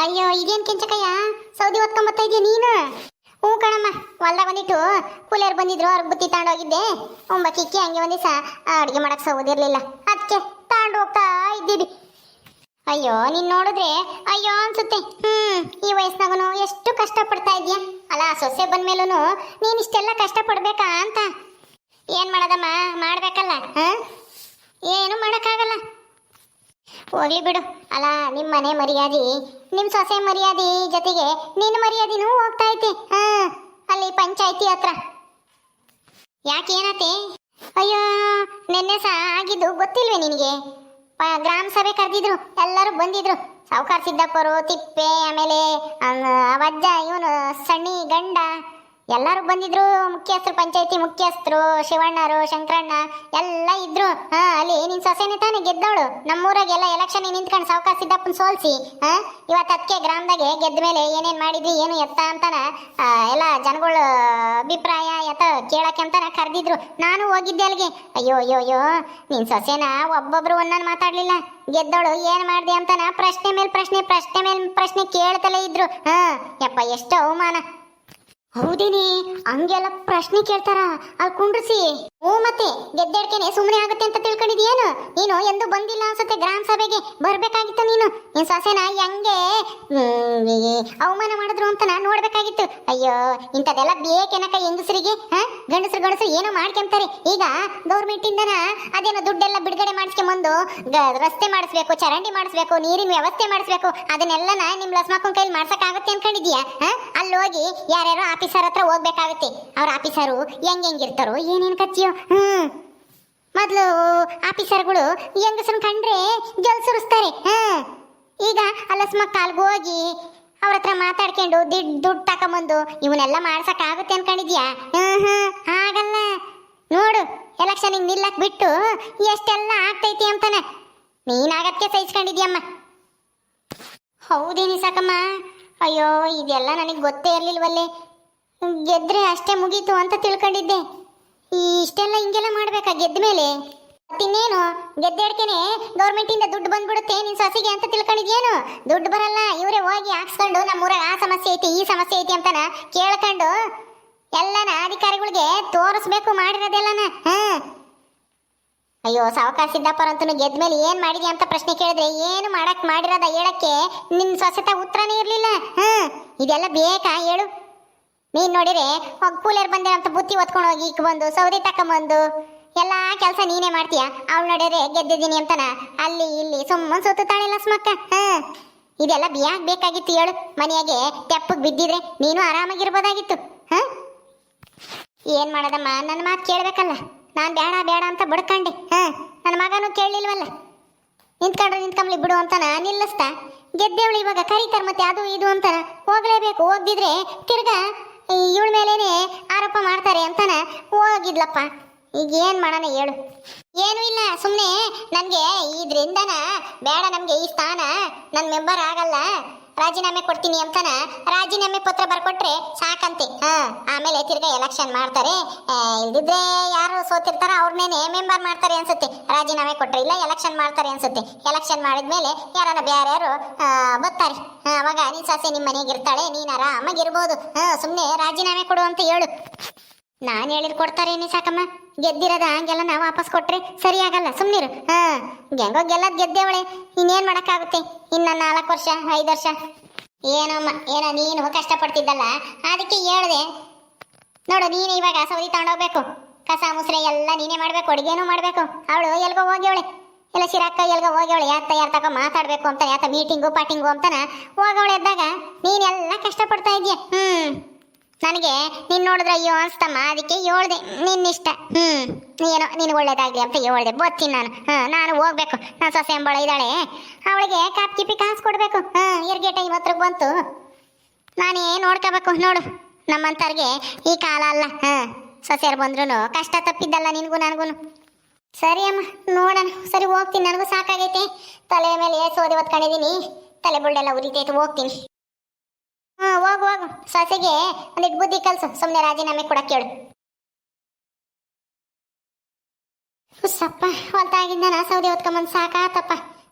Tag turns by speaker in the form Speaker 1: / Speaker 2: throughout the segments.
Speaker 1: ಅಯ್ಯೋ ಇದೇನ್ ಕೆಂಚಕಯ್ಯ ಸೌದಿ ಹೊತ್ಕೊಂಬತ್ತಾ ಇದೀಯ ನೀನು? ಹ್ಞೂ ಕಣಮ್ಮ, ಹೊಲ್ದಾಗ ಬಂದಿಟ್ಟು ಕೂಲಿಯರ್ ಬಂದಿದ್ರು, ಅವ್ರಿಗೆ ಬುತ್ತಿ ತಗೊಂಡೋಗಿದ್ದೆ. ಒಂಬಕ್ಕಿಕ್ಕಿ ಹಂಗೆ ಒಂದ್ ದಿವಸ ಅಡುಗೆ ಮಾಡಕ್ ಸೌದಿರ್ಲಿಲ್ಲ, ಅದಕ್ಕೆ ತಗೊಂಡು ಹೋಗ್ತಾ ಇದ್ದೀವಿ. ಅಯ್ಯೋ ನೀನ್ ನೋಡಿದ್ರೆ ಅಯ್ಯೋ ಅನ್ಸುತ್ತೆ. ಈ ವಯಸ್ಸಿನಾಗನು ಎಷ್ಟು ಕಷ್ಟ ಪಡ್ತಾ ಇದೀಯ ಅಲ್ಲ. ಸೊಸೆ ಬಂದ್ಮೇಲೂ ನೀನ್ ಇಷ್ಟೆಲ್ಲ ಕಷ್ಟ ಪಡ್ಬೇಕಾ ಅಂತ. ಏನ್ ಮಾಡೋದಮ್ಮ, ಮಾಡ್ಬೇಕಲ್ಲ. ಏನು ಮಾಡಕ್ಕಾಗಲ್ಲ. ಹೋಗ್ಲಿ ಬಿಡು. ಅಲ್ಲ ನಿಮ್ಮ ಮನೆ ಮರ್ಯಾದೆ, ನಿಮ್ ಸೊಸೆ ಮರ್ಯಾದೆ ಜೊತೆಗೆ ನಿನ್ನ ಮರ್ಯಾದಿನೂ ಹೋಗ್ತಾ ಐತಿ. ಅಲ್ಲಿ ಪಂಚಾಯತಿ ಹತ್ರ. ಯಾಕೆ ಏನಾತೆ? ಅಯ್ಯೋ ನಿನ್ನೆ ಸಹ ಆಗಿದ್ದು ಗೊತ್ತಿಲ್ವೇ ನಿನಗೆ? ಗ್ರಾಮ ಸಭೆ ಕರೆದಿದ್ರು, ಎಲ್ಲರೂ ಬಂದಿದ್ರು. ಸಾವುಕಾರ ಸಿದ್ದಪ್ಪರು, ತಿಪ್ಪೆ, ಆಮೇಲೆ ವಜ್ಜ, ಇವನು ಸಣ್ಣಿ ಗಂಡ ಎಲ್ಲರೂ ಬಂದಿದ್ರು. ಮುಖ್ಯಸ್ಥರು, ಪಂಚಾಯತಿ ಮುಖ್ಯಸ್ಥರು, ಶಿವಣ್ಣರು, ಶಂಕರಣ್ಣ ಎಲ್ಲ ಇದ್ರು. ಅಲ್ಲಿ ನಿನ್ ಸೊಸೆನೆ ತಾನೇ ಗೆದ್ದವಳು. ನಮ್ಮೂರಾಗೆಲ್ಲ ಎಲೆಕ್ಷನ್ ನಿಂತ್ಕೊಂಡು ಸಾವುಕಾರ ಸಿದ್ದಪ್ಪನ ಸೋಲ್ಸಿ ಇವತ್ತು ಅದಕ್ಕೆ ಗ್ರಾಮದಾಗೆ ಗೆದ್ದ ಮೇಲೆ ಏನೇನ್ ಮಾಡಿದ್ವಿ ಏನು ಎತ್ತ ಅಂತಾನ ಎಲ್ಲ ಜನಗಳ ಅಭಿಪ್ರಾಯ ಎತ್ತ ಕೇಳಕ್ಕೆ ಅಂತಾನ ಕರೆದಿದ್ರು. ನಾನು ಹೋಗಿದ್ದೆ ಅಲ್ಲಿಗೆ. ಅಯ್ಯೋ ಅಯ್ಯೋ ಅಯ್ಯೋ ನಿನ್ ಸೊಸೆನ ಒಬ್ಬೊಬ್ರು ಒಂದೊಂದು ಮಾತಾಡ್ಲಿಲ್ಲ. ಗೆದ್ದವಳು ಏನ್ ಮಾಡ್ದೆ ಅಂತಾನ ಪ್ರಶ್ನೆ ಮೇಲೆ ಪ್ರಶ್ನೆ, ಪ್ರಶ್ನೆ ಮೇಲೆ ಪ್ರಶ್ನೆ ಕೇಳ್ತಲೇ ಇದ್ರು. ಯಪ್ಪ ಎಷ್ಟು ಅವಮಾನ. ಹೌದೇನೆ, ಹಂಗೆಲ್ಲ ಪ್ರಶ್ನೆ ಕೇಳ್ತಾರ ಅಲ್ಲಿ ಕುಂಡ್ರಿಸಿ? ಹ್ಞೂ ಮತ್ತೆ ಗೆದ್ದೆಡ್ಕೆನೆ ಸುಮ್ಮನೆ ಆಗುತ್ತೆ ಅಂತ ತಿಳ್ಕೊಂಡಿದ್ಯೇನು ನೀನು? ಎಂದು ಬಂದಿಲ್ಲ ಅನ್ಸುತ್ತೆ ಗ್ರಾಮ ಸಭೆಗೆ. ಬರ್ಬೇಕಾಗಿತ್ತು ನೀನು. ನಿನ್ ಸೊಸೆನ ಹೆಂಗೆ ಅವಮಾನ ಮಾಡಿದ್ರು ಅಂತ ನಾನು ನೋಡ್ಬೇಕಾಗಿತ್ತು. ಅಯ್ಯೋ ಇಂಥದೆಲ್ಲ ಬೇಕೇನಕ್ಕ ಹೆಂಗಸರಿಗೆ? ಗಂಡಸರು ಏನೋ ಮಾಡ್ಕೊಂತಾರೆ. ಈಗ ಗೌರ್ಮೆಂಟ್ ಇಂದನ ಅದೇನೋ ದುಡ್ಡೆಲ್ಲ ಬಿಡುಗಡೆ ಮಾಡಿಸ್ಕೊಂಬಂದು ರಸ್ತೆ ಮಾಡಿಸ್ಬೇಕು, ಚರಂಡಿ ಮಾಡಿಸ್ಬೇಕು, ನೀರಿನ ವ್ಯವಸ್ಥೆ ಮಾಡಿಸ್ಬೇಕು. ಅದನ್ನೆಲ್ಲನ ನಿಮ್ ಲಸ್ಮಕ್ಕನ ಕೈಲಿ ಮಾಡ್ಸಕ್ಕಾಗುತ್ತೆ ಅನ್ಕೊಂಡಿದ್ಯಾ? ಅಲ್ಲಿ ಹೋಗಿ ಯಾರ್ಯಾರೋ ಆಫೀಸರ್ ಹತ್ರ ಹೋಗ್ಬೇಕಾಗತ್ತೆ. ಅವ್ರ ಆಫೀಸರು ಹೆಂಗಿರ್ತಾರೋ ಏನೇನು ಕಚ್ಚಿಯೋ. ಮೊದ್ಲು ಆಫೀಸರ್ಗಳು ಹೆಂಗಸನ್ ಕಂಡ್ರೆ ಜಲ್ ಸುರಿಸ್ತಾರೆ. ಈಗ ಅಲ್ಲಸ್ಮಕ್ಕ ಕಾಲ್ಗೆ ಹೋಗಿ ಅವ್ರ ಹತ್ರ ಮಾತಾಡ್ಕೊಂಡು ದುಡ್ಡು ತಕೊಂಬಂದು ಇವನ್ನೆಲ್ಲ ಮಾಡ್ಸಕ್ ಆಗುತ್ತೆ ಅನ್ಕೊಂಡಿದ್ಯಾ? ಆಗಲ್ಲ ನೋಡು. ಎಲೆಕ್ಷನ್ ನಿಲ್ಲಕ್ ಬಿಟ್ಟು ಎಷ್ಟೆಲ್ಲ ಆಗ್ತೈತಿ ಅಂತಾನೆ ನೀನಾಗಕ್ಕೆ ಸಹಿಸ್ಕೊಂಡಿದ್ಯಮ್ಮ. ಹೌದೇನಿ ಸಾಕಮ್ಮ. ಅಯ್ಯೋ ಇದೆಲ್ಲ ನನಗೆ ಗೊತ್ತೇ ಇರ್ಲಿಲ್ವಲ್ಲೇ. ಗೆದ್ರೆ ಅಷ್ಟೇ ಮುಗೀತು ಅಂತ ತಿಳ್ಕೊಂಡಿದ್ದೆ. ಇಷ್ಟೆಲ್ಲ ಹಿಂಗೆಲ್ಲ ಮಾಡ್ಬೇಕಾ ಗೆದ್ದ ಮೇಲೆ? ಇನ್ನೇನು ಗೆದ್ದೆಡ್ಕೆನೆ ಗೌರ್ಮೆಂಟ್ ಇಂದ ದುಡ್ಡು ಬಂದ್ಬಿಡುತ್ತೆ ನಿನ್ ಸೊಸೆಗೆ ಅಂತ ತಿಳ್ಕೊಂಡಿದ್ಯೇನು? ದುಡ್ಡು ಬರಲ್ಲ, ಇವರೇ ಹೋಗಿ ಹಾಕ್ಸ್ಕೊಂಡು ನಮ್ಮೂರಾಗ ಆ ಸಮಸ್ಯೆ ಐತಿ ಈ ಸಮಸ್ಯೆ ಐತಿ ಅಂತಾನ ಕೇಳ್ಕೊಂಡು ಎಲ್ಲನ ಅಧಿಕಾರಿಗಳಿಗೆ ತೋರಿಸ್ಬೇಕು ಮಾಡಿರೋದೆಲ್ಲನ. ಅಯ್ಯೋ ಸಾವುಕಾರ ಸಿದ್ದಪ್ಪರಂತೂ ಗೆದ್ದ ಮೇಲೆ ಏನ್ ಮಾಡಿದ್ಯಾ ಅಂತ ಪ್ರಶ್ನೆ ಕೇಳಿದ್ರೆ ಏನು ಮಾಡಿರೋದ ಹೇಳಕ್ಕೆ ನಿನ್ ಸೊಸೆತ ಉತ್ತರನೇ ಇರ್ಲಿಲ್ಲ. ಇದೆಲ್ಲ ಬೇಕಾ ಹೇಳು? ನೀನ್ ನೋಡಿರೆ ಕೂಲಿಯರ್ ಬಂದೆ ಅಂತ ಬುತ್ತಿ ಒತ್ಕೊಂಡು ಹೋಗಿ ಬಂದು ಸೌದೆ ತಕೊಂಬಂದು ಎಲ್ಲಾ ಕೆಲಸ ನೀನೇ ಮಾಡ್ತೀಯ. ಅವಳು ನೋಡಿದ್ರೆ ಗೆದ್ದಿದ್ದೀನಿ ಅಂತಾನ ಅಲ್ಲಿ ಇಲ್ಲಿ ಸುಮ್ಮನೆ ಸುತ್ತಾಳೆ ಲಸ್ಮಕ್ಕ. ಇದೆಲ್ಲ ಯಾಕೆ ಬೇಕಾಗಿತ್ತು ಹೇಳು? ಮನೆಯಾಗೆ ತೆಪ್ಪಗ್ ಬಿದ್ದಿದ್ರೆ ನೀನು ಆರಾಮಾಗಿರ್ಬೋದಾಗಿತ್ತು. ಏನ್ ಮಾಡೋದಮ್ಮ, ನನ್ನ ಮಾತು ಕೇಳ್ಬೇಕಲ್ಲ. ನಾನ್ ಬೇಡ ಬೇಡ ಅಂತ ಬಡ್ಕಂಡೆ. ನನ್ನ ಮಗನೂ ಕೇಳಲಿಲ್ವಲ್ಲ. ನಿಂತ್ಕೊಂಡ್ಲಿ ಬಿಡು ಅಂತಾನ ನಿಲ್ಲಿಸ್ತಾ. ಗೆದ್ದೆವಳು ಇವಾಗ ಕರೀತಾರ ಮತ್ತೆ ಅದು ಇದು ಅಂತಾನ ಹೋಗ್ಲೇಬೇಕು. ಹೋಗ್ದಿದ್ರೆ ತಿರ್ಗಾ ಇವಳ ಮೇಲೇನೆ ಆರೋಪ ಮಾಡ್ತಾರೆ ಅಂತಾನ ಹೋಗಿದ್ಲಪ್ಪ. ಈಗ ಏನ್ ಮಾಡೋಣ ಹೇಳು? ಏನೂ ಇಲ್ಲ, ಸುಮ್ಮನೆ ನನಗೆ ಇದ್ರಿಂದನ ಬೇಡ, ನಮಗೆ ಈ ಸ್ಥಾನ ನನ್ನ ಮೆಂಬರ್ ಆಗಲ್ಲ, ರಾಜೀನಾಮೆ ಕೊಡ್ತೀನಿ ಅಂತಾನ ರಾಜೀನಾಮೆ ಪತ್ರ ಬರ್ಕೊಟ್ರೆ ಸಾಕಂತೆ. ಆಮೇಲೆ ತಿರ್ಗಾ ಎಲೆಕ್ಷನ್ ಮಾಡ್ತಾರೆ. ಇಲ್ದಿದ್ರೆ ಯಾರು ಸೋತಿರ್ತಾರ ಅವ್ರನ್ನೇನೆ ಮೆಂಬರ್ ಮಾಡ್ತಾರೆ ಅನ್ಸುತ್ತೆ. ರಾಜೀನಾಮೆ ಕೊಟ್ರೆ ಇಲ್ಲ ಎಲೆಕ್ಷನ್ ಮಾಡ್ತಾರೆ ಅನ್ಸುತ್ತೆ. ಎಲೆಕ್ಷನ್ ಮಾಡಿದ್ಮೇಲೆ ಯಾರನ್ನ ಬೇರ್ಯಾರು ಬರ್ತಾರೆ. ಅವಾಗ ನಿನ್ ಸೊಸೆ ನಿಮ್ಮ ಮನೆಗೆ ಇರ್ತಾಳೆ, ನೀನ್ ಆರಾಮಾಗಿರ್ಬೋದು. ಸುಮ್ಮನೆ ರಾಜೀನಾಮೆ ಕೊಡು ಅಂತ ಹೇಳು. ನಾನು ಹೇಳಿದ್ ಕೊಡ್ತಾರೇನಿ ಸಾಕಮ್ಮ. ಗೆದ್ದಿರೋದ ಹಂಗೆಲ್ಲ ನಾವು ವಾಪಸ್ ಕೊಟ್ರೆ ಸರಿ ಆಗಲ್ಲ. ಸುಮ್ನಿರು. ಹೆಂಗೋ ಗೆಲ್ಲದ್ ಗೆದ್ದೇವಳೆ, ಇನ್ನೇನ್ ಮಾಡಕ್ಕಾಗುತ್ತೆ? ಇನ್ನ 4 ವರ್ಷ 5 ವರ್ಷ ಏನಮ್ಮ ಏನೋ ನೀನು ಕಷ್ಟಪಡ್ತಿದ್ದಲ್ಲ ಅದಕ್ಕೆ ಹೇಳ್ದೆ ನೋಡು. ನೀನು ಇವಾಗ ಸೌದಿ ತಗೊಂಡೋಗ್ಬೇಕು, ಕಸ ಮುಸ್ರೆ ಎಲ್ಲ ನೀನೇ ಮಾಡ್ಬೇಕು, ಅಡುಗೆನೂ ಮಾಡ್ಬೇಕು. ಅವಳು ಎಲ್ಗೋ ಹೋಗ್ಯವಳೆ, ಎಲ್ಲ ಶಿರಾಕ್ಕ ಎಲ್ಗೋ ಹೋಗ್ಯವಳೆ. ಯಾರ ತಗೋ ಮಾತಾಡ್ಬೇಕು ಅಂತ, ಯಾತ ಮೀಟಿಂಗು ಪಾಟಿಂಗು ಅಂತಾನ ಹೋಗವಳೆ. ಇದ್ದಾಗ ನೀನೆಲ್ಲ ಕಷ್ಟಪಡ್ತಾ ಇದೀಯ. ನನಗೆ ನೀನ್ ನೋಡಿದ್ರೆ ಅಯ್ಯೋ ಅನ್ಸ್ತಮ್ಮ, ಅದಕ್ಕೆ ಹೇಳ್ದೆ ನಿನ್ನಿಷ್ಟ. ಏನೋ ನಿನ್ ಒಳ್ಳೇದಾಗ್ಲಿ ಅಂತ ಹೇಳ್ದೆ. ಬರ್ತೀನಿ ನಾನು ಹೋಗ್ಬೇಕು. ನಾನು ಸೊಸೆ ಎಂಬಳ ಇದ್ದಾಳೆ, ಅವಳಿಗೆ ಕಾಪಿ ಕಾಸು ಕೊಡ್ಬೇಕು. ಹೆರಿಗೆ ಟೈಮ್ ಹತ್ರಕ್ಕೆ ಬಂತು, ನಾನೇ ನೋಡ್ಕೋಬೇಕು. ನೋಡು ನಮ್ಮಂತವ್ರಿಗೆ ಈ ಕಾಲ ಅಲ್ಲ. ಸೊಸೆಯರು ಬಂದ್ರು ಕಷ್ಟ ತಪ್ಪಿದ್ದಲ್ಲ ನಿನಗೂ ನನಗೂ. ಸರಿ ಅಮ್ಮ ನೋಡೋಣ. ಸರಿ ಹೋಗ್ತೀನಿ, ನನಗೂ ಸಾಕಾಗೈತೆ. ತಲೆ ಮೇಲೆ ಸೋದೆ ಹೊತ್ಕೊಂಡಿದ್ದೀನಿ, ತಲೆ ಬುಳ್ಳೆಲ್ಲ ಉರಿತೈತೆ. ಹೋಗ್ತೀನಿ. ಹೋಗು ಸೊಸೆಗೆ ಒಂದಿಟ್ಟು ಬುದ್ಧಿ ಕಲ್ಸು. ಸುಮ್ಮನೆ ರಾಜೀನಾಮೆ ಕೊಡಕ್ಕೆ ಹೇಳು. ಹುಸ್ಸಪ್ಪ ಹೊಲ್ತಾಗಿಂದ ನಾ ಸೌದೆ ಹೊತ್ಕೊಂಬಂದು ಸಾಕಾತಪ್ಪ.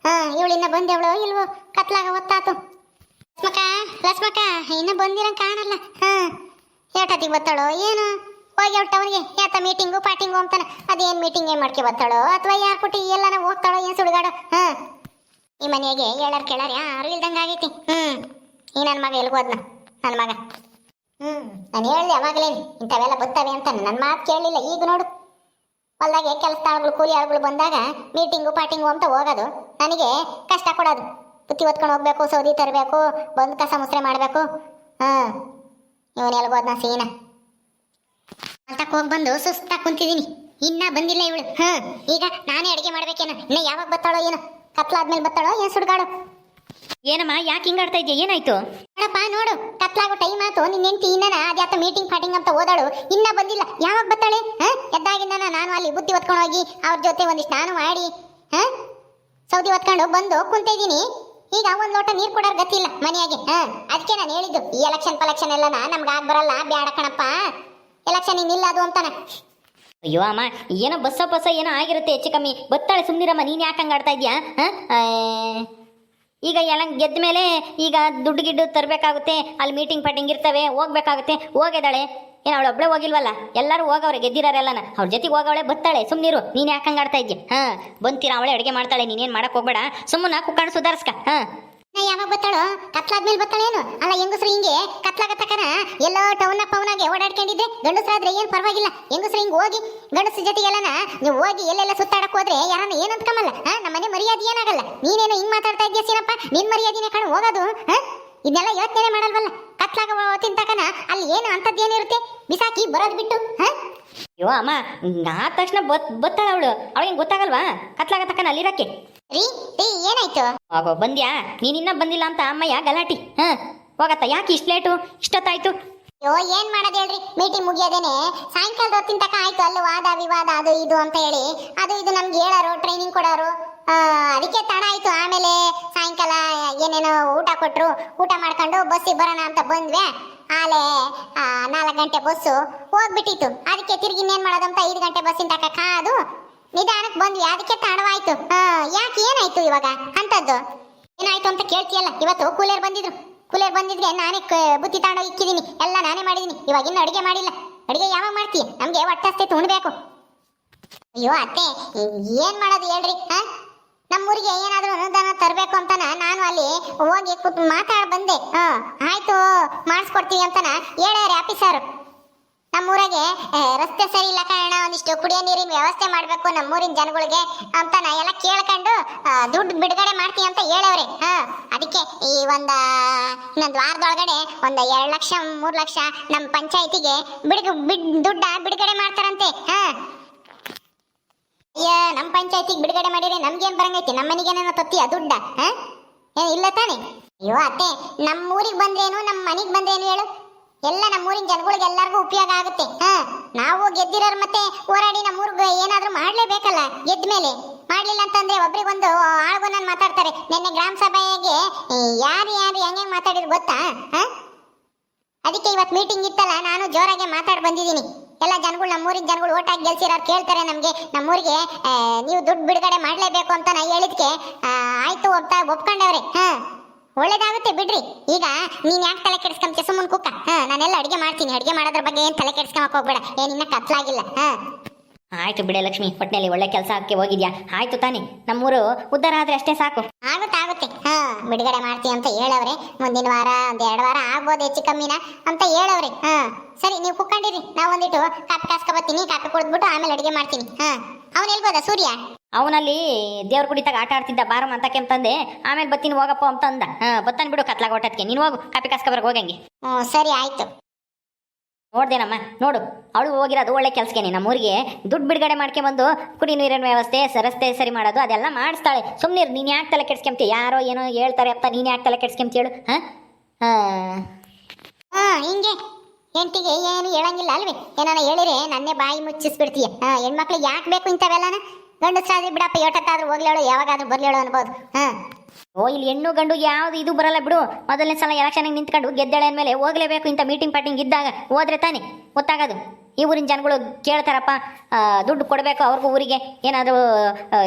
Speaker 1: ಇವಳಿನ್ನ ಬಂದೆವಳೋ ಇಲ್ವೋ, ಕತ್ಲಾಗ ಹೊತ್ತಾತು. ಲಕ್ಷ್ಮಕ್ಕ ಲಕ್ಷ್ಮಕ್ಕ ಇನ್ನು ಬಂದಿರಂಗ್ ಕಾಣಲ್ಲ. ಏಟತ್ತಿಗೆ ಬರ್ತಾಳೋ ಏನು? ಹೋಗಿ ಅವನಿಗೆ ಯಾತ ಮೀಟಿಂಗು ಪಾಟಿಂಗು ಅಂತಾನೆ. ಅದೇನ್ ಮೀಟಿಂಗ್ ಏನ್ ಮಾಡ್ಕೆ ಬರ್ತಾಳೋ ಅಥವಾ ಯಾರು ಕೊಟ್ಟು ಎಲ್ಲಾನ ಹೋಗ್ತಾಳೋ ಏನ್ ಸುಡುಗಾಡು. ಈ ಮನೆಗೆ ಹೇಳರ್ ಕೇಳಾರ ಯಾರು ಇಲ್ದಂಗ ಆಗೈತಿ. ಈ ನನ್ನ ಮಗ ಎಲ್ಗೋದ್ನ ನನ್ನ ಮಗ. ನಾನು ಹೇಳ್ದೆ ಅವಾಗಲೇನು ಇಂಥವೆಲ್ಲ ಬರ್ತವೆ ಅಂತ. ನನ್ನ ಮಾತು ಕೇಳಲಿಲ್ಲ. ಈಗ ನೋಡು ಹೊಲ್ದಾಗೆ ಕೆಲಸ ಆಳುಗಳು ಕೂಲಿ ಆಳುಗಳು ಬಂದಾಗ ಮೀಟಿಂಗು ಪಾಟಿಂಗು ಅಂತ ಹೋಗೋದು, ನನಗೆ ಕಷ್ಟ ಕೊಡೋದು. ಬುತ್ತಿ ಹೊತ್ಕೊಂಡು ಹೋಗ್ಬೇಕು, ಸೌದಿ ತರಬೇಕು, ಬಂದು ಕಸ ಮುಸ್ರೆ ಮಾಡಬೇಕು. ಇವನು ಎಲ್ಗೋದ್ನ ಸೀನ ಅಂತ ಹೋಗಿ ಬಂದು ಸುಸ್ತಾಗಿ ಕುಂತಿದ್ದೀನಿ. ಇನ್ನ ಬಂದಿಲ್ಲ ಇವಳು. ಈಗ ನಾನೇ ಅಡುಗೆ ಮಾಡ್ಬೇಕೇನೋ. ಇನ್ನ ಯಾವಾಗ ಬರ್ತಾಳೋ ಏನೋ, ಕತ್ಲಾದ್ಮೇಲೆ ಬರ್ತಾಳೋ ಏನ್ ಸುಡ್ಗಾಡು.
Speaker 2: ಏನಮ್ಮ ಯಾಕೆ ಹಿಂಗಾಡ್ತಾ ಇದೆಯಾ? ಏನಾಯ್ತು?
Speaker 1: ನೋಡಪ್ಪ ನೋಡು, ಕತ್ಲಾಗೋ ಟೈಮ್ ಆಯ್ತು. ನಿನ್ನ ಹೆಂಡತಿ ಇನ್ನನ ಅದ್ಯಾತ ಮೀಟಿಂಗ್ ಪಾಟಿಂಗ್ ಅಂತ ಓದಾಳು, ಇನ್ನ ಬಂದಿಲ್ಲ. ಯಾವಾಗ ಬರ್ತಾಳೆ? ಎದ್ದಾಗಿಂದ ನಾನು ಅಲ್ಲಿ ಬುತ್ತಿ ಹೊತ್ಕೊಂಡು ಹೋಗಿ ಅವ್ರ ಜೊತೆ ಒಂದಿಷ್ಟು ನಾನು ಮಾಡಿ ಸೌದಿ ಹೊತ್ಕೊಂಡು ಬಂದು ಕುಂತ ಇದ್ದೀನಿ. ಈಗ ಒಂದ್ ಲೋಟ ನೀರು ಕೊಡೋರ್ ಗತಿಲ್ಲ ಮನೆಯಾಗೆ. ಅದಕ್ಕೆ ನಾನು ಹೇಳಿದ್ದು ಈ ಎಲೆಕ್ಷನ್ ಪಲೆಕ್ಷನ್ ಎಲ್ಲನ ನಮ್ಗೆ ಆಗ್ ಬರಲ್ಲ, ಬ್ಯಾಡ ಕಣಪ್ಪ, ಎಲೆಕ್ಷನ್ ಇನ್ನಿಲ್ಲ ಅದು ಅಂತಾನೆ.
Speaker 2: ಅಯ್ಯೋ ಅಮ್ಮ, ಏನೋ ಬಸ್ಸ ಏನೋ ಆಗಿರುತ್ತೆ ಹೆಚ್ಚು ಕಮ್ಮಿ. ಬತ್ತಾಳೆ ಸುಮ್ಮನಿರಮ್ಮ. ನೀನು ಯಾಕೆ ಹಂಗಾಡ್ತಾ ಇದೆಯಾ? ಈಗ ಎಲ್ಲ ಗೆದ್ದ ಮೇಲೆ ಈಗ ದುಡ್ಡು ಗಿಡ್ಡು ತರಬೇಕಾಗುತ್ತೆ, ಅಲ್ಲಿ ಮೀಟಿಂಗ್ ಪಾಟಿಂಗ್ ಇರ್ತವೆ, ಹೋಗ್ಬೇಕಾಗುತ್ತೆ. ಹೋಗಿದ್ದಾಳೆ ಏನು? ಅವಳು ಒಬ್ಬಳೇ ಹೋಗಿಲ್ವಲ್ಲ, ಎಲ್ಲರೂ ಹೋಗವ್ರೆ, ಗೆದ್ದಿರಾರೆಲ್ಲನ ಅವ್ರ ಜೊತೆಗೆ ಹೋಗವಳೆ. ಬತ್ತಾಳೆ ಸುಮ್ಮನಿರು. ನೀನು ಯಾಕೆ ಹಂಗಾಡ್ತಾ ಇದೆಯಾ? ಬಂತೀರಾ ಅವಳೆ ಅಡುಗೆ ಮಾಡ್ತಾಳೆ, ನೀನೇನು ಮಾಡಕ್ಕೆ ಹೋಗ್ಬೇಡ, ಸುಮ್ಮನ ಕುಕ್ಕಂಡು ಸುಧಾರಿಸ್ಕ.
Speaker 1: ಯಾವಾಗ ಬರ್ತಾಳೋ? ಕತ್ಲಾದ್ಮೇಲೆ ಬರ್ತಾಳೇನು? ಅಲ್ಲ ಹೆಂಗಸ್ರು ಹಿಂಗೆ ಕತ್ಲಾಗತ್ತಕನ ಎಲ್ಲೋ ಟೌನ್ ಪವನಾಗೆ ಓಡಾಡ್ಕೊಂಡಿದ್ರೆ, ಗಂಡಸ್ರಾದ್ರೆ ಏನು ಪರವಾಗಿಲ್ಲ. ಹೆಂಗಸ್ರು ಹಿಂಗೆ ಹೋಗಿ ಗಂಡಸ್ರ ಜೊತೆಗೆಲ್ಲನ ನೀವು ಹೋಗಿ ಎಲ್ಲೆಲ್ಲ ಸುತ್ತಾಡಕ್ ಹೋದ್ರೆ ಯಾರನ್ನ ಏನು ಅಂದ್ಕಮಲ್ಲ. ನಮ್ಮನೆ ಮರ್ಯಾದೆ ಏನಾಗಲ್ಲ. ನೀನೇನು ಹಿಂಗ್ ಮಾತಾಡ್ತಾ ಇದೆಯಾ ಸೀನಪ್ಪ? ನಿನ್ ಮರ್ಯಾದಿನೇ ಕಣ ಹೋಗೋದು. ಇದನ್ನೆಲ್ಲ ಯೋಚನೆ ಮಾಡಲ್ವಲ್ಲ. ಕತ್ಲಾಗ ತಿಂತಕನ ಅಲ್ಲಿ ಏನು ಅಂತದ್ದೇನಿರುತ್ತೆ ಬಿಸಾಕಿ ಬರೋದು ಬಿಟ್ಟು.
Speaker 2: ಅಯ್ಯೋ ಅಮ್ಮ, ಆದ ತಕ್ಷಣ ಬತ್ತಾಳ ಅವಳು. ಅವಳಿಗೆ ಗೊತ್ತಾಗಲ್ವಾ ಕತ್ಲಾಗತ್ತಕನ ಅಲ್ಲಿರಕ್ಕೆ?
Speaker 1: ರೀ ರೀ ಏನಾಯ್ತು?
Speaker 2: ಆಗೋ ಬಂದ್ಯಾ? ನೀನಿನ್ನ ಬಂದಿಲ್ಲ ಅಂತ ಅಮ್ಮಯ್ಯ ಗಲಾಟಿ. ಹೋಗತ್ತ ಯಾಕೆ ಇಷ್ಟು ಲೇಟು, ಇಷ್ಟೊತ್ತಾಯ್ತು?
Speaker 1: ಅಯ್ಯೋ ಏನ್ ಮಾಡೋದು ಹೇಳ್ರಿ, ಮೀಟಿಂಗ್ ಮುಗಿಯೋದೇನೆ ಸಾಯಂಕಾಲದ ಹೊತ್ತಿನ ತಕ ಆಯ್ತು. ಅಲ್ಲಿ ವಾದ ವಿವಾದ ಅದು ಇದು ಅಂತ ಹೇಳಿ ಅದು ಇದು ನಮ್ಗೆ ಹೇಳೋರು, ಟ್ರೈನಿಂಗ್ ಕೊಡೋರು. ಅದಕ್ಕೆ ತಡ ಆಯ್ತು. ಆಮೇಲೆ ಸಾಯಂಕಾಲ ಏನೇನೋ ಊಟ ಕೊಟ್ರು, ಊಟ ಮಾಡ್ಕೊಂಡು ಬಸ್ಸಿಗೆ ಬರೋಣ ಅಂತ ಬಂದ್ವಿ. ಆಲೆ 4 ಗಂಟೆ ಬಸ್ಸು ಹೋಗ್ಬಿಟ್ಟಿತ್ತು. ಅದಕ್ಕೆ ತಿರುಗಿ ಇನ್ನೇನ್ ಮಾಡೋದಂತ 5 ಗಂಟೆ ಬಸ್ಸಿನ ತಕ ಕಾದು ನಿಧಾನಕ್ಕೆ ಬಂದ್ವಿ. ಅದಕ್ಕೆ ತಡವಾಯ್ತು. ಯಾಕೆ ಏನಾಯ್ತು ಇವಾಗ ಅಂತದ್ದು? ಏನಾಯ್ತು ಅಂತ ಕೇಳ್ತೀಯಲ್ಲ. ಇವತ್ತು ಕೂಲಿಯರ್ ಬಂದಿದ್ರೆ ನಾನೇ ಬುತ್ತಿ ತಗೊಂಡೋಗಿ ಇಕ್ಕಿದ್ದೀನಿ, ಎಲ್ಲ ನಾನೇ ಮಾಡಿದ್ದೀನಿ. ಇವಾಗ ಇನ್ನು ಅಡುಗೆ ಮಾಡಿಲ್ಲ. ಅಡುಗೆ ಯಾವಾಗ ಮಾಡ್ತೀಯ? ನಮ್ಗೆ ಹೊಟ್ಟೆ ಉಣ್ಬೇಕು. ಅಯ್ಯೋ ಅತ್ತೆ, ಏನ್ ಮಾಡೋದು ಹೇಳ್ರಿ. ನಮ್ಮೂರಿಗೆ ಏನಾದ್ರೂ ಅನುದಾನ ತರಬೇಕು ಅಂತಾನ ನಾನು ಅಲ್ಲಿ ಹೋಗಿ ಕೂತ್ ಮಾತಾಡ್ ಬಂದೆ. ಆಯ್ತು ಮಾಡಿಸ್ಕೊಡ್ತೀವಿ ಅಂತಾನ ಹೇಳ್ಯಾರೆ ಆಫೀಸರ್. ನಮ್ಮೂರಾಗೆ ರಸ್ತೆ ಸರಿ ಇಲ್ಲ ಕಾರಣ ಒಂದಿಷ್ಟು ಕುಡಿಯೋ ನೀರಿನ ವ್ಯವಸ್ಥೆ ಮಾಡಬೇಕು ನಮ್ಮೂರಿನ ಜನಗಳಿಗೆ ಅಂತ ನಾ ಎಲ್ಲ ಕೇಳ್ಕೊಂಡು ದುಡ್ಡು ಬಿಡುಗಡೆ ಮಾಡ್ತೀವಿ ಅಂತ ಹೇಳವ್ರೆ. ಅದಕ್ಕೆ ಈ ಇನ್ನೊಂದು ವಾರದೊಳಗಡೆ 2 ಲಕ್ಷ 3 ಲಕ್ಷ ನಮ್ಮ ಪಂಚಾಯತಿಗೆ ದುಡ್ಡ ಬಿಡುಗಡೆ ಮಾಡ್ತಾರಂತೆ. ಅಯ್ಯ, ನಮ್ಮ ಪಂಚಾಯತಿಗೆ ಬಿಡುಗಡೆ ಮಾಡಿದ್ರೆ ನಮ್ಗೇನ್ ಬರಂಗೈತಿ? ನಮ್ಮ ಮನೆಗೇನ ತತ್ತಿಯ ದುಡ್ಡ? ಇಲ್ಲ ತಾನೆ? ಅಯ್ಯೋ ಅತ್ತೆ, ನಮ್ಮೂರಿಗೆ ಬಂದ್ರೇನು ನಮ್ಮ ಮನೆಗೆ ಬಂದ್ರೇನು ಹೇಳು? ಎಲ್ಲ ನಮ್ಮೂರಿನ ಜನಗಳಿಗೆ ಎಲ್ಲರಿಗೂ ಉಪಯೋಗ ಆಗುತ್ತೆ. ನಾವು ಗೆದ್ದಿರೋರು ಮತ್ತೆ ಹೋರಾಡಿ ನಮ್ಮೂರ್ಗೆ ಏನಾದ್ರೂ ಮಾಡ್ಲೇಬೇಕಲ್ಲ. ಗೆದ್ದ ಮೇಲೆ ಮಾಡ್ಲಿಲ್ಲ ಅಂತಂದ್ರೆ ಒಬ್ರಿಗೊಂದು ಆಳ್ಗೊನ್ನ ಮಾತಾಡ್ತಾರೆ. ನಿನ್ನೆ ಗ್ರಾಮ ಸಭೆಗೆ ಯಾರು ಹೆಂಗೆ ಮಾತಾಡಿದ್ರು ಗೊತ್ತಾ? ಅದಕ್ಕೆ ಇವತ್ತು ಮೀಟಿಂಗ್ ಇತ್ತಲ್ಲ, ನಾನು ಜೋರಾಗಿ ಮಾತಾಡಿ ಬಂದಿದ್ದೀನಿ. ಎಲ್ಲ ಜನಗಳು, ನಮ್ಮೂರಿನ ಜನಗಳು ಓಟ್ ಹಾಕಿ ಗೆಲ್ಸಿರೋರು ಕೇಳ್ತಾರೆ ನಮಗೆ, ನಮ್ಮೂರಿಗೆ ನೀವು ದುಡ್ಡು ಬಿಡುಗಡೆ ಮಾಡ್ಲೇಬೇಕು ಅಂತ ನಾ ಹೇಳಿದ್ಕೆ ಆಯ್ತು ಒಪ್ಕೊಂಡವ್ರೆ. ಒಳ್ಳೇದಾಗುತ್ತೆ ಬಿಡ್ರಿ. ಈಗ ನೀನ್ ಯಾಕೆ ತಲೆ ಕೆಡಿಸ್ಕೊಂತ? ಸುಮ್ಮನೆ ಕುಕ್ಕ. ನಾನೆಲ್ಲ ಅಡುಗೆ ಮಾಡ್ತೀನಿ. ಅಡುಗೆ ಮಾಡೋದ್ರ ಬಗ್ಗೆ ಏನ್ ತಲೆ ಕೆಡಿಸ್ಕೊಂಬಕ್ ಹೋಗ್ಬೇಡ. ಏನಿನ್ನ ಕತ್ಲಾಗಿಲ್ಲ.
Speaker 2: ಆಯ್ತು ಬಿಡೆ ಲಕ್ಷ್ಮಿ, ಒಟ್ಟಿನಲ್ಲಿ ಒಳ್ಳೆ ಕೆಲಸಕ್ಕೆ ಹೋಗಿದ್ಯಾ. ಆಯ್ತು ತಾನೆ, ನಮ್ಮೂರು ಉದ್ಧಾರ ಆದ್ರೆ ಅಷ್ಟೇ ಸಾಕು.
Speaker 1: ಆಗುತ್ತೆ. ಬಿಡುಗಡೆ ಮಾಡ್ತೀವಿ ಅಂತ ಹೇಳವ್ರೆ. ಮುಂದಿನ ವಾರ 1-2 ವಾರ ಆಗ್ಬೋದು, ಹೆಚ್ಚು ಕಮ್ಮಿನ ಅಂತ ಹೇಳವ್ರೆ. ಸರಿ, ನೀವು ಕುಕ್ಕೊಂಡಿರಿ. ನಾವು ಒಂದಿಟ್ಟು ಕಾಪಿ ಕಾಸ್ಕೊಬತ್ತೀನಿ. ಕಾಪಿ ಕುಡಿದ್ಬಿಟ್ಟು ಆಮೇಲೆ ಅಡುಗೆ ಮಾಡ್ತೀನಿ. ಅವನು ಎಲ್ಬೋದ ಸೂರ್ಯ?
Speaker 2: ಅವನಲ್ಲಿ ದೇವ್ರ ಕುಡಿತಾಗ ಆಟ ಆಡ್ತಿದ್ದ. ಬಾರಮ್ಮ ಅಂತ ಕೆಂಪಂದೆ. ಆಮೇಲೆ ಬತ್ತೀನಿ ಹೋಗಪ್ಪ ಅಂತ ಅಂದ. ಬತ್ತಾನ ಬಿಡು ಕತ್ಲಾಗ ಹೊಟ್ಟದ್ಕೆ. ನೀನು ಹೋಗು ಕಾಪಿ ಕಾಸ್ಕೊಬರ್ಗೆ ಹೋಗಂಗೆ.
Speaker 1: ಸರಿ ಆಯ್ತು.
Speaker 2: ನೋಡ್ದೇನಮ್ಮ, ನೋಡು ಅವಳು ಹೋಗಿರೋದು ಒಳ್ಳೆ ಕೆಲಸಕ್ಕೆ. ನಮ್ಮೂರಿಗೆ ದುಡ್ಡು ಬಿಡುಗಡೆ ಮಾಡ್ಕೊಂಬಂದು ಕುಡಿ ನೀರಿನ ವ್ಯವಸ್ಥೆ, ರಸ್ತೆ ಸರಿ ಮಾಡೋದು ಅದೆಲ್ಲ ಮಾಡಿಸ್ತಾಳೆ. ಸುಮ್ಮನೆ ನೀನು ಯಾಕೆ ತಲೆ ಕೆಡ್ಸ್ಕೊಂತೀಯ? ಯಾರೋ ಏನೋ ಹೇಳ್ತಾರೆ ಅಂತ ನೀನು ಯಾಕೆ ತಲೆ ಕೆಡ್ಸ್ಕೊಂತ ಹೇಳು?
Speaker 1: ಹಿಂಗೆ ಹೆಂಡತಿಗೆ ಏನು ಹೇಳಂಗಿಲ್ಲ ಅಲ್ವೇ? ಏನಾನ ಹೇಳಿರೆ ನನ್ನೇ ಬಾಯಿ ಮುಚ್ಚಿಸ್ಬಿಡ್ತೀಯ. ಹೆಣ್ಮಕ್ಳಿಗೆ ಯಾಕೆ ಬೇಕು ಇಂಥವೆಲ್ಲನ? ಗಂಡಸ್ರಾದ್ರೆ ಬಿಡಪ್ಪ, ಯೋಟತ್ತಾದ್ರೂ ಹೋಗ್ಲೇಳು, ಯಾವಾಗಾದ್ರೂ ಬರ್ಲೇಳು ಅನ್ಬೋದು.
Speaker 2: ಓ ಇಲ್ಲಿ ಹೆಣ್ಣು ಗಂಡು ಯಾವ್ದು ಇದು ಬರಲ್ಲ ಬಿಡು. ಮೊದಲನೇ ಸಲ ಎಲೆಕ್ಷನ್ಗೆ ನಿಂತ್ಕೊಂಡು ಗೆದ್ದಳೆ ಅಂದಮೇಲೆ ಹೋಗ್ಲೇಬೇಕು. ಇಂಥ ಮೀಟಿಂಗ್ ಪಾಟಿಂಗ್ ಇದ್ದಾಗ ಹೋದ್ರೆ ತಾನೆ ಗೊತ್ತಾಗೋದು. ಈ ಊರಿನ ಜನಗಳು ಕೇಳ್ತಾರಪ್ಪ, ದುಡ್ಡು ಕೊಡಬೇಕು ಅವ್ರಿಗೂ, ಊರಿಗೆ ಏನಾದರೂ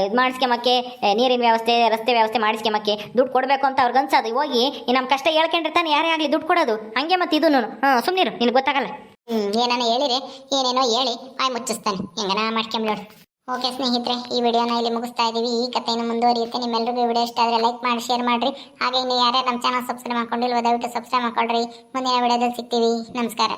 Speaker 2: ಇದು ಮಾಡಿಸ್ಕೊಂಬಕ್ಕೆ, ನೀರಿನ ವ್ಯವಸ್ಥೆ ರಸ್ತೆ ವ್ಯವಸ್ಥೆ ಮಾಡಿಸ್ಕೊಂಬಕ್ಕೆ ದುಡ್ಡು ಕೊಡಬೇಕು ಅಂತ ಅವ್ರಿಗೆ ಅನ್ಸೋದು. ಹೋಗಿ ನಮ್ಮ ಕಷ್ಟ ಹೇಳ್ಕೊಂಡಿರ್ತಾನೆ ಯಾರೇ ಆಗಲಿ ದುಡ್ಡು ಕೊಡೋದು. ಹಂಗೆ ಮತ್ತೆ ಇದೂ ಸುಮ್ಮನಿರು, ನಿನಗೆ ಗೊತ್ತಾಗಲ್ಲ.
Speaker 1: ಏನಾನ ಹೇಳಿರಿ, ಏನೇನೋ ಹೇಳಿ ಬಾಯಿ ಮುಚ್ಚಿಸ್ತಾನೆ, ಹೆಂಗನ ಮಾಡ್ಕೊಂಬಿಡೋಣ. ಓಕೆ ಸ್ನೇಹಿತರೆ, ಈ ವಿಡಿಯೋನ ಇಲ್ಲಿ ಮುಗಿಸ್ತಾ ಇದ್ದೀವಿ. ಈ ಕಥೆಯನ್ನು ಮುಂದುವರಿಯುತ್ತೆ. ನಿಮ್ಮೆಲ್ಲರಿಗೂ ವಿಡಿಯೋ ಇಷ್ಟ ಆದರೆ ಲೈಕ್ ಮಾಡಿ, ಶೇರ್ ಮಾಡಿರಿ. ಹಾಗೆ ಇನ್ನು ಯಾರ್ಯಾರು ನಮ್ಮ ಚಾನಲ್ ಸಬ್ಸ್ಕ್ರೈಬ್ ಮಾಡ್ಕೊಂಡಿಲ್ವೋ ದಯವಿಟ್ಟು ಸಬ್ಸ್ಕ್ರೈಬ್ ಮಾಡ್ಕೊಳ್ರಿ. ಮುಂದಿನ ವಿಡಿಯೋದಲ್ಲಿ ಸಿಗ್ತೀವಿ. ನಮಸ್ಕಾರ.